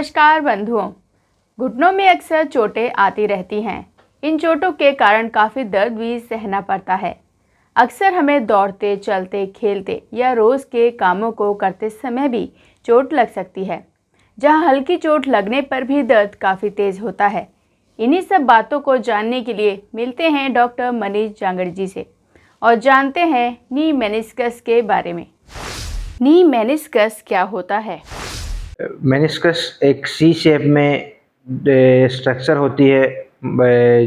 नमस्कार बंधुओं। घुटनों में अक्सर चोटें आती रहती हैं। इन चोटों के कारण काफ़ी दर्द भी सहना पड़ता है। अक्सर हमें दौड़ते, चलते, खेलते या रोज़ के कामों को करते समय भी चोट लग सकती है, जहां हल्की चोट लगने पर भी दर्द काफ़ी तेज़ होता है। इन्हीं सब बातों को जानने के लिए मिलते हैं डॉक्टर मनीष जांगड़ जी से और जानते हैं नी मेनिस्कस के बारे में। नी मेनिस्कस क्या होता है? मेनिस्कस एक सी शेप में स्ट्रक्चर होती है,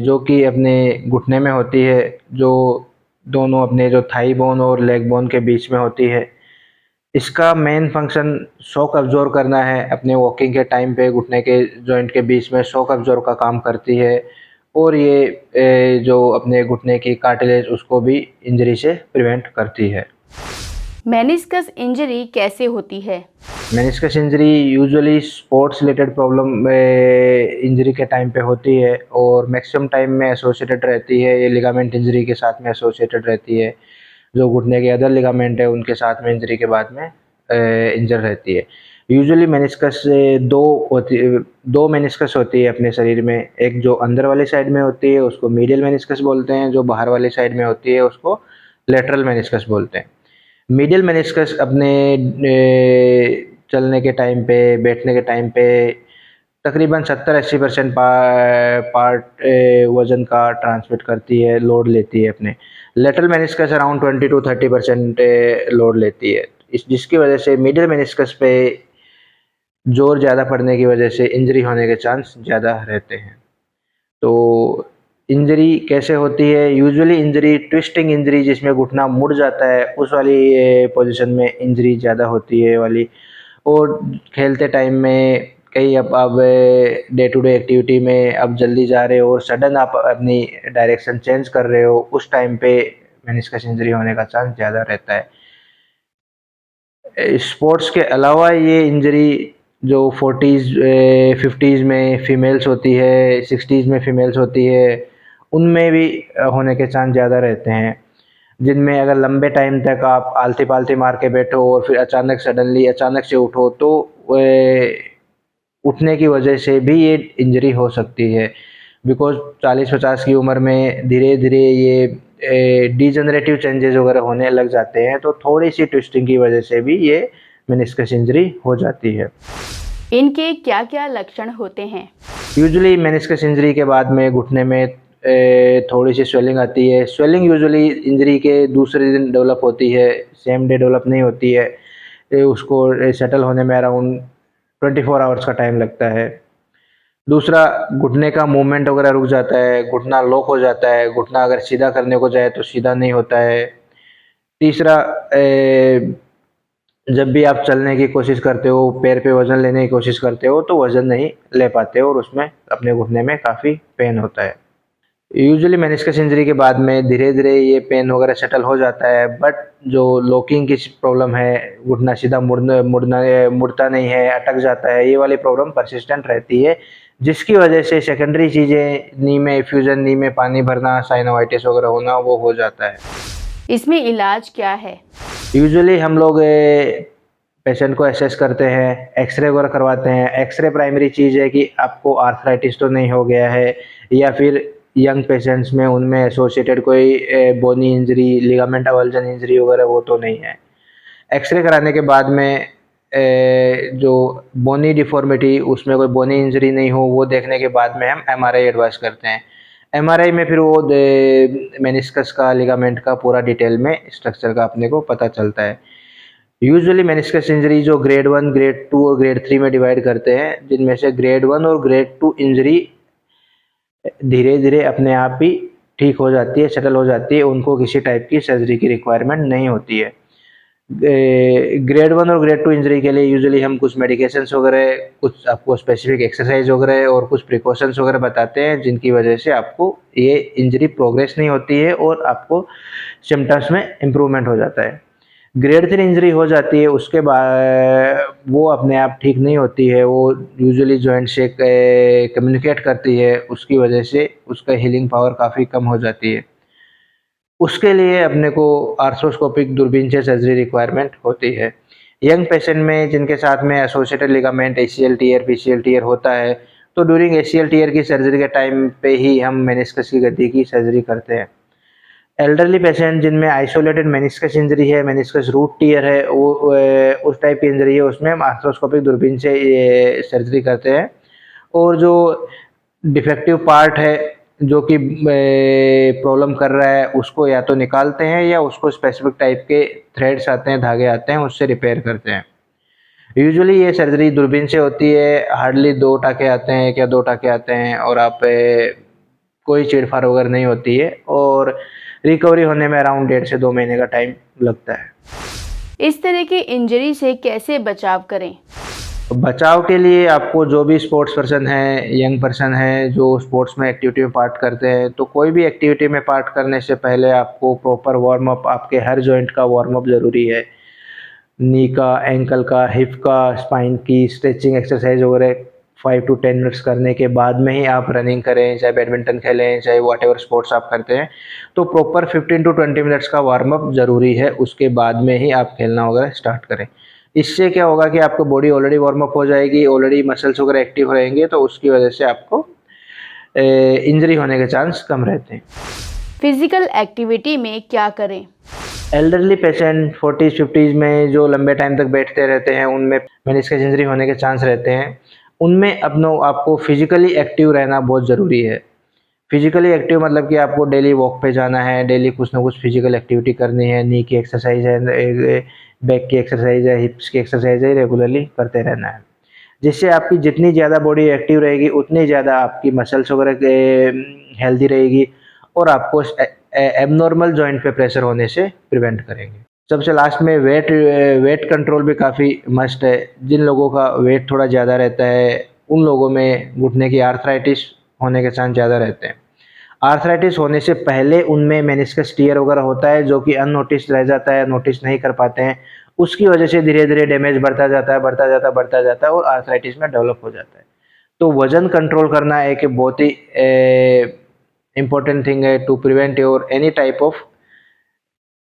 जो कि अपने घुटने में होती है, जो दोनों अपने जो थाई बोन और लेग बोन के बीच में होती है। इसका मेन फंक्शन शॉक अब्जॉर्ब करना है। अपने वॉकिंग के टाइम पे घुटने के जॉइंट के बीच में शॉक अब्जॉर्ब का काम करती है और ये जो अपने घुटने की कार्टिलेज उसको भी इंजरी से प्रिवेंट करती है। मेनिस्कस इंजरी कैसे होती है? Meniscus injury usually sports related problem injury के टाइम पे होती है और मैक्सिमम टाइम में एसोसिएटेड रहती है। ये लिगामेंट इंजरी के साथ में एसोसिएटेड रहती है। जो घुटने के अदर लिगामेंट है उनके साथ में इंजरी के बाद में इंजर रहती है। यूजुअली मेनिस्कस दो मेनिस्कस होती है अपने शरीर में। एक जो अंदर वाली साइड में होती है उसको मीडियल मेनिस्कस बोलते हैं, जो बाहर वाली साइड में होती है उसको लेटरल मेनिस्कस बोलते हैं। मीडियल मेनिस्कस अपने चलने के टाइम पे, बैठने के टाइम पे तकरीबन 70-80% पार्ट वजन का ट्रांसमिट करती है, लोड लेती है अपने। लेटरल मेनिस्कस अराउंड 20-30% लोड लेती है, जिसकी वजह से मीडियल मेनिस्कस पे जोर ज़्यादा पड़ने की वजह से इंजरी होने के चांस ज़्यादा रहते हैं। तो इंजरी कैसे होती है? यूजुअली इंजरी ट्विस्टिंग इंजरी, जिसमें घुटना मुड़ जाता है, उस वाली पोजीशन में इंजरी ज़्यादा होती है वाली। और खेलते टाइम में कहीं अब डे टू डे एक्टिविटी में अब जल्दी जा रहे हो और सडन आप अपनी डायरेक्शन चेंज कर रहे हो, उस टाइम पे मेनिस्कस इंजरी होने का चांस ज़्यादा रहता है। स्पोर्ट्स के अलावा ये इंजरी जो 40s 50s में फीमेल्स होती है, 60s में फीमेल्स होती है, उनमें भी होने के चांस ज़्यादा रहते हैं। जिनमें अगर लंबे टाइम तक आप आलती-पालती मार के बैठो और फिर सडनली अचानक से उठो, तो उठने की वजह से भी ये इंजरी हो सकती है। बिकॉज़ 40-50 की उम्र में धीरे-धीरे ये डिजेनरेटिव चेंजेस वगैरह होने लग जाते हैं, तो थोड़ी-सी ट्विस्टिंग की वजह से भी ये मेनिस्कस इंजरी हो जाती है। इनके क्या-क्या लक्षण होते हैं? यूजुअली मेनिस्कस इंजरी के बाद में घुटने में थोड़ी-सी स्वेलिंग आती है। स्वेलिंग यूजुअली इंजरी के दूसरे दिन डेवलप होती है, सेम डे डेवलप नहीं होती है। उसको सेटल होने में अराउंड 24 आवर्स का टाइम लगता है। दूसरा, घुटने का मूवमेंट वगैरह रुक जाता है, घुटना लॉक हो जाता है, घुटना अगर सीधा करने को जाए तो सीधा नहीं होता है। तीसरा, जब भी आप चलने की कोशिश करते हो, पैर पे वज़न लेने की कोशिश करते हो, तो वज़न नहीं ले पाते हो और उसमें अपने घुटने में काफ़ी पेन होता है। यूजुअली मेनिस्कस इंजरी के बाद में धीरे-धीरे ये पेन वगैरह सेटल हो जाता है, बट जो लॉकिंग की प्रॉब्लम है, घुटना सीधा मुड़ता नहीं है, अटक जाता है, ये वाली प्रॉब्लम परसिस्टेंट रहती है, जिसकी वजह से सेकेंडरी चीज़ें नी में एफ्यूजन, नी में पानी भरना, साइनोवाइटिस वगैरह होना, वो हो जाता है। इसमें इलाज क्या है? यूजुअली हम लोग पेशेंट को असेस करते हैं, एक्स-रे वगैरह करवाते हैं। एक्स-रे प्राइमरी चीज़ है कि आपको आर्थराइटिस तो नहीं हो गया है, या फिर यंग पेशेंट्स में उनमें एसोसिएटेड कोई बोनी इंजरी, लिगामेंट अवल्जन इंजरी वगैरह वो तो नहीं है। एक्स-रे कराने के बाद में जो बोनी डिफ़ॉर्मिटी, उसमें कोई बोनी इंजरी नहीं हो, वो देखने के बाद में हम एमआरआई एडवाइस करते हैं। एमआरआई में फिर वो मेनिस्कस का, लिगामेंट का पूरा डिटेल में स्ट्रक्चर का अपने को पता चलता है। यूजुअली मेनिस्कस इंजरी जो ग्रेड 1, ग्रेड 2 और ग्रेड 3 में डिवाइड करते हैं, जिनमें से ग्रेड 1 और ग्रेड 2 इंजरी धीरे-धीरे अपने आप ही ठीक हो जाती है, सेटल हो जाती है, उनको किसी टाइप की सर्जरी की रिक्वायरमेंट नहीं होती है। ग्रेड 1 और ग्रेड 2 इंजरी के लिए यूजुअली हम कुछ मेडिकेशंस वगैरह, कुछ आपको स्पेसिफिक एक्सरसाइज वगैरह और कुछ प्रिकॉशंस वगैरह बताते हैं, जिनकी वजह से आपको ये इंजरी प्रोग्रेस नहीं होती है और आपको सिम्पटम्स में इम्प्रूवमेंट हो जाता है। ग्रेड 3 इंजरी हो जाती है, उसके बाद वो अपने आप ठीक नहीं होती है, वो यूजुअली जॉइंट से कम्युनिकेट करती है, उसकी वजह से उसका हीलिंग पावर काफ़ी कम हो जाती है। उसके लिए अपने को आर्थ्रोस्कोपिक दूरबीन से सर्जरी रिक्वायरमेंट होती है। यंग पेशेंट में जिनके साथ में associated ligament ACL tear PCL tear होता है, तो ड्यूरिंग ACL टियर की सर्जरी के टाइम पे ही हम मेनिस्कस की गद्दी की सर्जरी करते हैं। एल्डरली पेशेंट जिनमें आइसोलेटेड मेनिस्कस इंजरी है, मेनिस्कस रूट टियर है, वो उस टाइप की इंजरी है, उसमें हम आर्थ्रोस्कोपिक दूरबीन से ये सर्जरी करते हैं। और जो डिफेक्टिव पार्ट है जो कि प्रॉब्लम कर रहा है, उसको या तो निकालते हैं या उसको स्पेसिफिक टाइप के थ्रेड्स आते हैं, धागे आते हैं, उससे रिपेयर करते हैं। यूजुअली ये सर्जरी दूरबीन से होती है, हार्डली 2 टाँके आते हैं, 1 या 2 टाँके आते हैं और आप कोई चीड़-फाड़ वगैरह नहीं होती है और रिकवरी होने में अराउंड 1.5 से 2 महीने का टाइम लगता है। इस तरह की इंजरी से कैसे बचाव करें? बचाव के लिए आपको जो भी स्पोर्ट्स पर्सन है, यंग पर्सन है जो स्पोर्ट्स में एक्टिविटी में पार्ट करते हैं, तो कोई भी एक्टिविटी में पार्ट करने से पहले आपको प्रॉपर वार्म अप, आपके हर जॉइंट का वार्म अप ज़रूरी है। नी का, एंकल का, हिप का, स्पाइन की स्ट्रेचिंग एक्सरसाइज वगैरह 5 to 10 मिनट्स करने के बाद में ही आप रनिंग करें, चाहे बैडमिंटन खेलें, चाहे व्हाटएवर स्पोर्ट्स आप करते हैं, तो प्रॉपर 15 to 20 मिनट्स का वार्म अप ज़रूरी है, उसके बाद में ही आप खेलना वगैरह स्टार्ट करें। इससे क्या होगा कि आपकी बॉडी ऑलरेडी वार्म अप हो जाएगी, ऑलरेडी मसल्स वगैरह एक्टिव रहेंगे, तो उसकी वजह से आपको इंजरी होने के चांस कम रहते हैं। फिजिकल एक्टिविटी में क्या करें? एल्डरली पेशेंट 40s 50s में जो लंबे टाइम तक बैठते रहते हैं, उनमें मेनिस्कस इंजरी होने के चांस रहते हैं। उनमें आपको फिजिकली एक्टिव रहना बहुत ज़रूरी है। फिजिकली एक्टिव मतलब कि आपको डेली वॉक पे जाना है, डेली कुछ ना कुछ फिजिकल एक्टिविटी करनी है, नी की एक्सरसाइज है, बैक की एक्सरसाइज है, हिप्स की एक्सरसाइज है, रेगुलरली करते रहना है। जिससे आपकी जितनी ज़्यादा बॉडी एक्टिव रहेगी, उतनी ज़्यादा आपकी मसल्स वगैरह हेल्दी रहेगी और आपको एबनॉर्मल जॉइंट पे प्रेशर होने से प्रिवेंट करेंगे। सबसे लास्ट में वेट कंट्रोल भी काफ़ी मस्ट है। जिन लोगों का वेट थोड़ा ज़्यादा रहता है, उन लोगों में घुटने की आर्थराइटिस होने के चांस ज़्यादा रहते हैं। आर्थराइटिस होने से पहले उनमें मेनिस्कस टियर वगैरह होता है, जो कि अननोटिस्ड रह जाता है, नोटिस नहीं कर पाते हैं। उसकी वजह से धीरे-धीरे डैमेज बढ़ता जाता है और आर्थराइटिस में डेवलप हो जाता है। तो वज़न कंट्रोल करना एक बहुत ही इम्पोर्टेंट थिंग है to prevent your any type of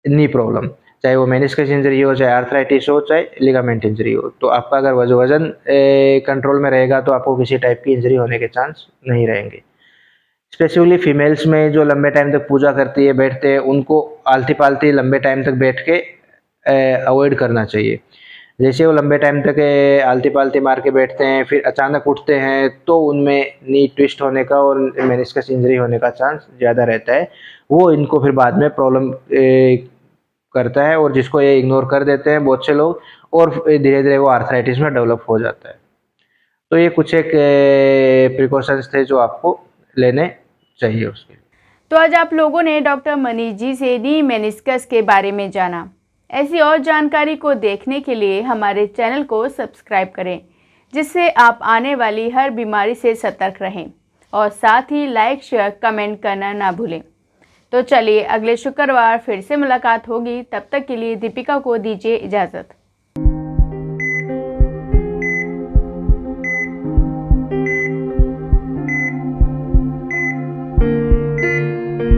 knee problem, चाहे वो मेनिस्कस इंजरी हो, चाहे आर्थराइटिस हो, चाहे लिगामेंट इंजरी हो। तो आपका अगर वज़न कंट्रोल में रहेगा तो आपको किसी टाइप की इंजरी होने के चांस नहीं रहेंगे। स्पेसिफिकली फीमेल्स में जो लंबे टाइम तक पूजा करती है, बैठते हैं, उनको आलती-पालती लंबे टाइम तक बैठ के अवॉइड करना चाहिए। जैसे वो लंबे टाइम तक आलती-पालती मार के बैठते हैं, फिर अचानक उठते हैं, तो उनमें नी ट्विस्ट होने का और मेनिस्कस इंजरी होने का चांस ज़्यादा रहता है। वो इनको फिर बाद में प्रॉब्लम करता है और जिसको ये इग्नोर कर देते हैं बहुत से लोग और धीरे-धीरे वो आर्थराइटिस में डेवलप हो जाता है। तो ये कुछ एक प्रिकॉशंस थे जो आपको लेने चाहिए उसके लिए। तो आज आप लोगों ने डॉक्टर मनीष जी से नी मेनिस्कस के बारे में जाना। ऐसी और जानकारी को देखने के लिए हमारे चैनल को सब्सक्राइब करें, जिससे आप आने वाली हर बीमारी से सतर्क रहें और साथ ही लाइक, शेयर, कमेंट करना ना भूलें। तो चलिए अगले शुक्रवार फिर से मुलाकात होगी। तब तक के लिए दीपिका को दीजिए इजाज़त।